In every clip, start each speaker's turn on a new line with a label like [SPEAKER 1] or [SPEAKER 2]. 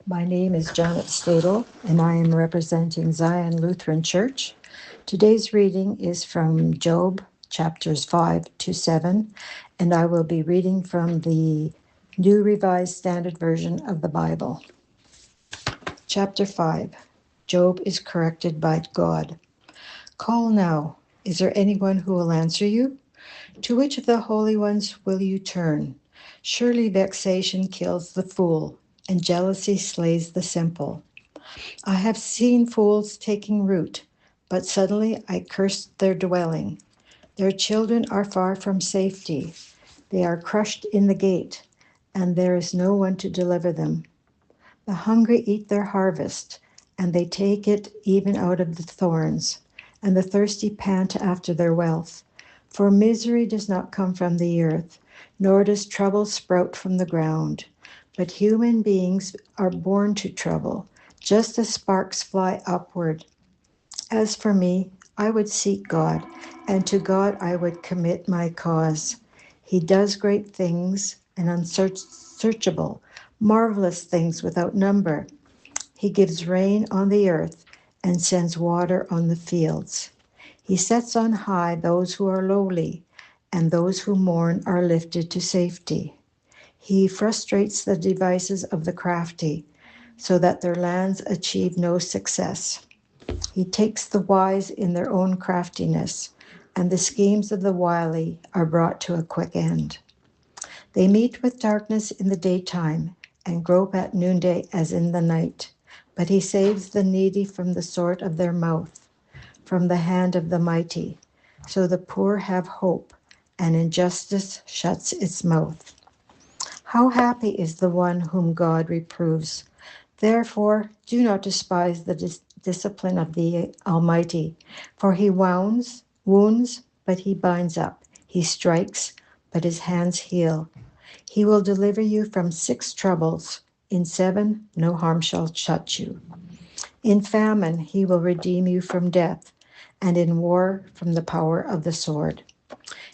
[SPEAKER 1] My name is Janet Stadel, and I am representing Zion Lutheran Church. Today's reading is from Job chapters 5 to 7, and I will be reading from the New Revised Standard Version of the Bible. Chapter 5. Job is corrected by God. Call now. Is there anyone who will answer you? To which of the holy ones will you turn? Surely vexation kills the fool, and jealousy slays the simple. I have seen fools taking root, but suddenly I cursed their dwelling. Their children are far from safety. They are crushed in the gate, and there is no one to deliver them. The hungry eat their harvest, and they take it even out of the thorns, and the thirsty pant after their wealth. For misery does not come from the earth, nor does trouble sprout from the ground. But human beings are born to trouble, just as sparks fly upward. As for me, I would seek God, and to God I would commit my cause. He does great things and unsearchable, marvelous things without number. He gives rain on the earth and sends water on the fields. He sets on high those who are lowly, and those who mourn are lifted to safety. He frustrates the devices of the crafty, so that their lands achieve no success. He takes the wise in their own craftiness, and the schemes of the wily are brought to a quick end. They meet with darkness in the daytime and grope at noonday as in the night. But he saves the needy from the sword of their mouth, from the hand of the mighty. So the poor have hope, and injustice shuts its mouth. How happy is the one whom God reproves. Therefore, do not despise the discipline of the Almighty, for he wounds, but he binds up. He strikes, but his hands heal. He will deliver you from 6 troubles. In 7, no harm shall touch you. In famine, he will redeem you from death, and in war from the power of the sword.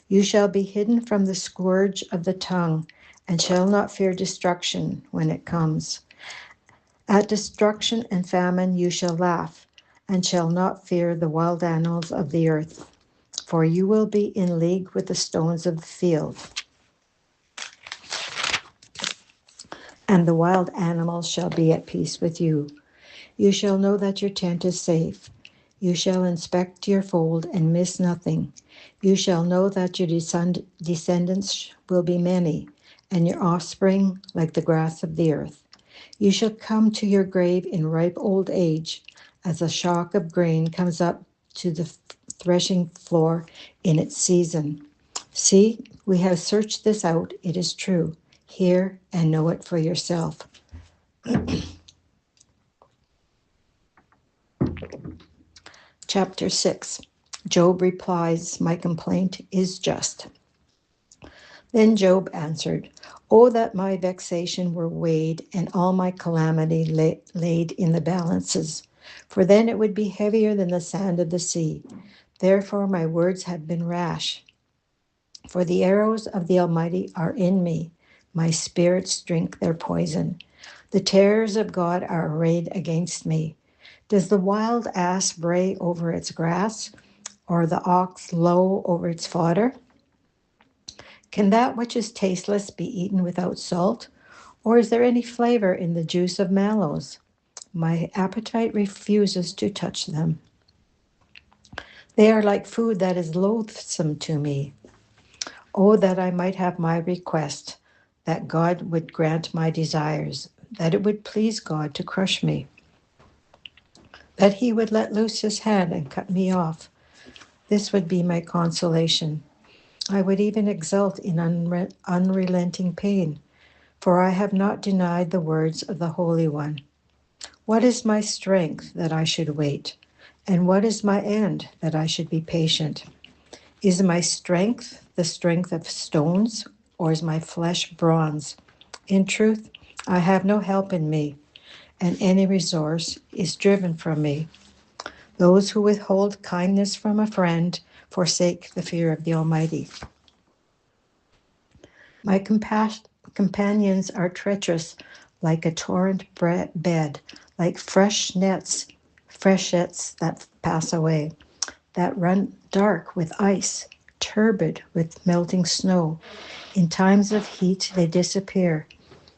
[SPEAKER 1] You shall be hidden from the scourge of the tongue, and shall not fear destruction when it comes. At destruction and famine you shall laugh, and shall not fear the wild animals of the earth, for you will be in league with the stones of the field, and the wild animals shall be at peace with you. You shall know that your tent is safe. You shall inspect your fold and miss nothing. You shall know that your descendants will be many, and your offspring like the grass of the earth. You shall come to your grave in ripe old age, as a shock of grain comes up to the threshing floor in its season. See, we have searched this out. It is true. Hear and know it for yourself. Chapter 6. Job replies, my complaint is just. Then Job answered, oh, that my vexation were weighed and all my calamity laid in the balances, for then it would be heavier than the sand of the sea. Therefore my words have been rash. For the arrows of the Almighty are in me. My spirits drink their poison. The terrors of God are arrayed against me. Does the wild ass bray over its grass, or the ox low over its fodder? Can that which is tasteless be eaten without salt? Or is there any flavor in the juice of mallows? My appetite refuses to touch them. They are like food that is loathsome to me. Oh, that I might have my request, that God would grant my desires, that it would please God to crush me, that he would let loose his hand and cut me off. This would be my consolation. I would even exult in unrelenting pain, for I have not denied the words of the Holy One. What is my strength that I should wait? And what is my end that I should be patient? Is my strength the strength of stones, or is my flesh bronze? In truth, I have no help in me, and any resource is driven from me. Those who withhold kindness from a friend forsake the fear of the Almighty. My companions are treacherous like a torrent bed, like freshets that pass away, that run dark with ice, turbid with melting snow. In times of heat, they disappear.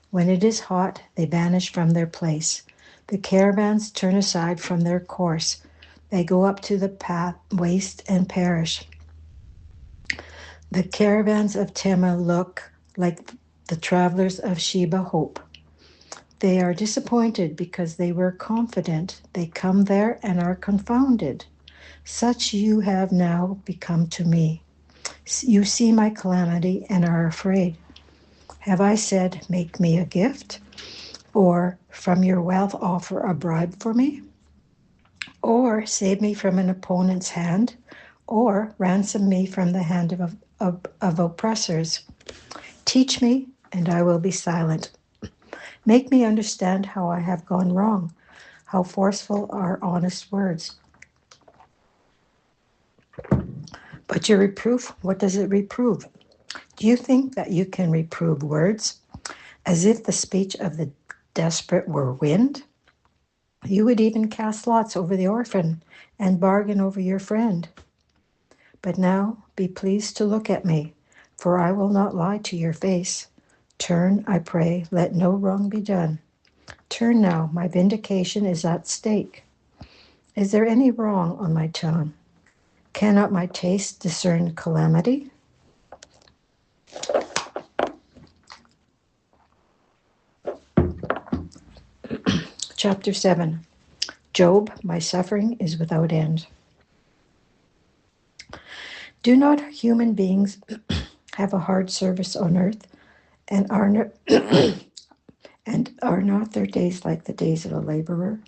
[SPEAKER 1] When it is hot, they vanish from their place. The caravans turn aside from their course. They go up to the path, waste and perish. The caravans of Tema look like the travelers of Sheba hope. They are disappointed because they were confident. They come there and are confounded. Such you have now become to me. You see my calamity and are afraid. Have I said, make me a gift? Or from your wealth offer a bribe for me? Or save me from an opponent's hand? Or ransom me from the hand of oppressors? Teach me, and I will be silent. Make me understand how I have gone wrong. How forceful are honest words. But your reproof, what does it reprove? Do you think that you can reprove words as if the speech of the desperate were wind? You would even cast lots over the orphan and bargain over your friend. But now be pleased to look at me, for I will not lie to your face. Turn, I pray, let no wrong be done. Turn now, my vindication is at stake. Is there any wrong on my tongue? Cannot my taste discern calamity? Chapter 7. Job, my suffering is without end. Do not human beings have a hard service on earth, and are not their days like the days of a laborer?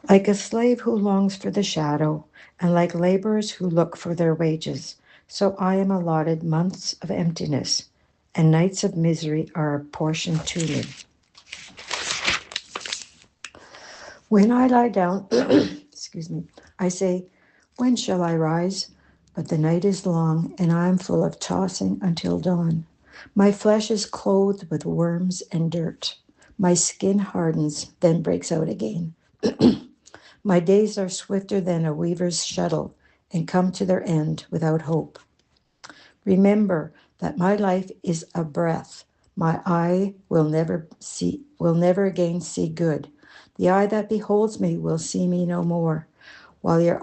[SPEAKER 1] Like a slave who longs for the shadow, and like laborers who look for their wages, so I am allotted months of emptiness, and nights of misery are apportioned to me. When I lie down, excuse me, I say, when shall I rise? But the night is long, and I am full of tossing until dawn. My flesh is clothed with worms and dirt. My skin hardens, then breaks out again. My days are swifter than a weaver's shuttle, and come to their end without hope. Remember that my life is a breath. My eye will never again see good. The eye that beholds me will see me no more. While your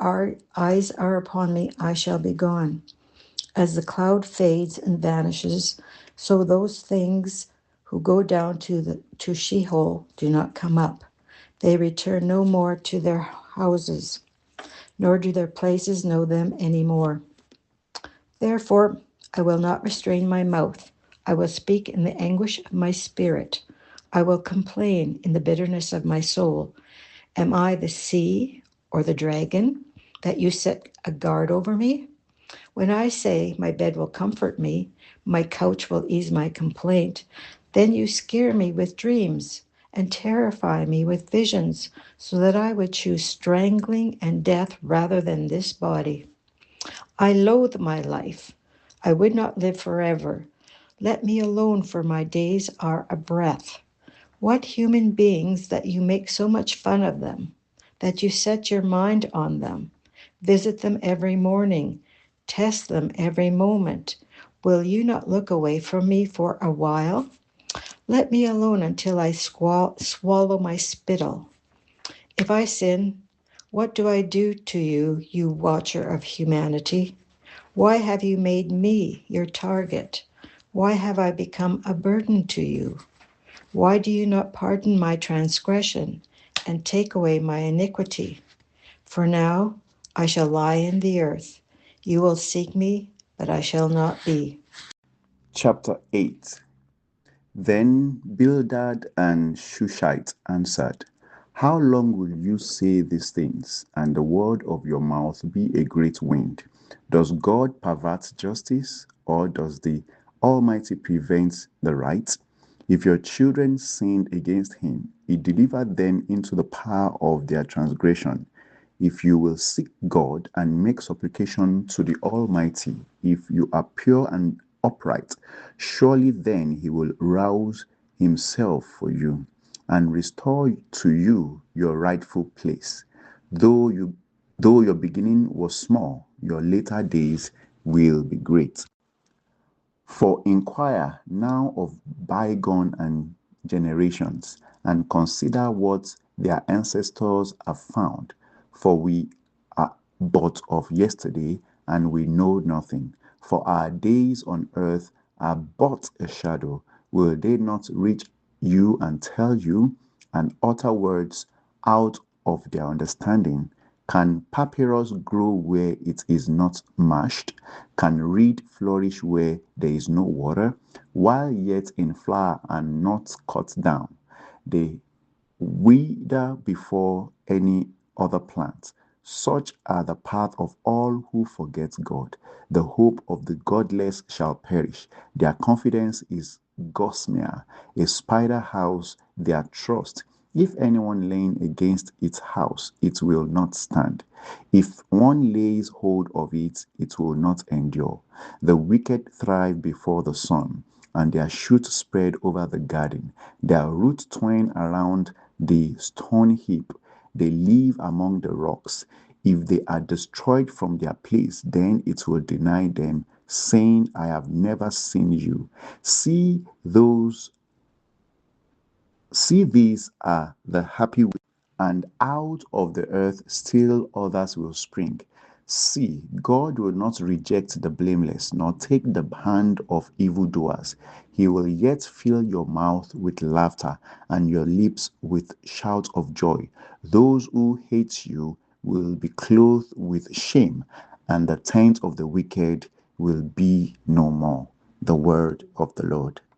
[SPEAKER 1] eyes are upon me, I shall be gone. As the cloud fades and vanishes, so those things who go down to Sheol do not come up. They return no more to their houses, nor do their places know them any more. Therefore, I will not restrain my mouth. I will speak in the anguish of my spirit. I will complain in the bitterness of my soul. Am I the sea or the dragon that you set a guard over me? When I say my bed will comfort me, my couch will ease my complaint, then you scare me with dreams and terrify me with visions, so that I would choose strangling and death rather than this body. I loathe my life. I would not live forever. Let me alone, for my days are a breath. What human beings that you make so much fun of them, that you set your mind on them, visit them every morning, test them every moment. Will you not look away from me for a while? Let me alone until I swallow my spittle. If I sin, what do I do to you, you watcher of humanity? Why have you made me your target? Why have I become a burden to you? Why do you not pardon my transgression and take away my iniquity? For now I shall lie in the earth. You will seek me, but I shall not be.
[SPEAKER 2] Chapter 8. Then Bildad and Shushite answered, how long will you say these things, and the word of your mouth be a great wind? Does God pervert justice, or does the Almighty prevent the right? If your children sinned against him, he delivered them into the power of their transgression. If you will seek God and make supplication to the Almighty, if you are pure and upright. Surely then he will rouse himself for you and restore to you your rightful place. Though you though your beginning was small, your later days will be great. For inquire now of bygone and generations, and consider what their ancestors have found. For we are but of yesterday, and we know nothing. For our days on earth are but a shadow. Will they not reach you and tell you, and utter words out of their understanding? Can papyrus grow where it is not mashed? Can reed flourish where there is no water? While yet in flower and not cut down, they wither before any other plant. Such are the path of all who forget God. The hope of the godless shall perish. Their confidence is gossamer, a spider house, their trust. If anyone lean against its house, it will not stand. If one lays hold of it, it will not endure. The wicked thrive before the sun, and their shoots spread over the garden. Their roots twine around the stone heap. They live among the rocks. If they are destroyed from their place, then it will deny them, saying, I have never seen you. See those See, these are the happy way, and out of the earth still others will spring. See, God will not reject the blameless, nor take the hand of evildoers. He will yet fill your mouth with laughter and your lips with shouts of joy. Those who hate you will be clothed with shame, and the tent of the wicked will be no more. The word of the Lord.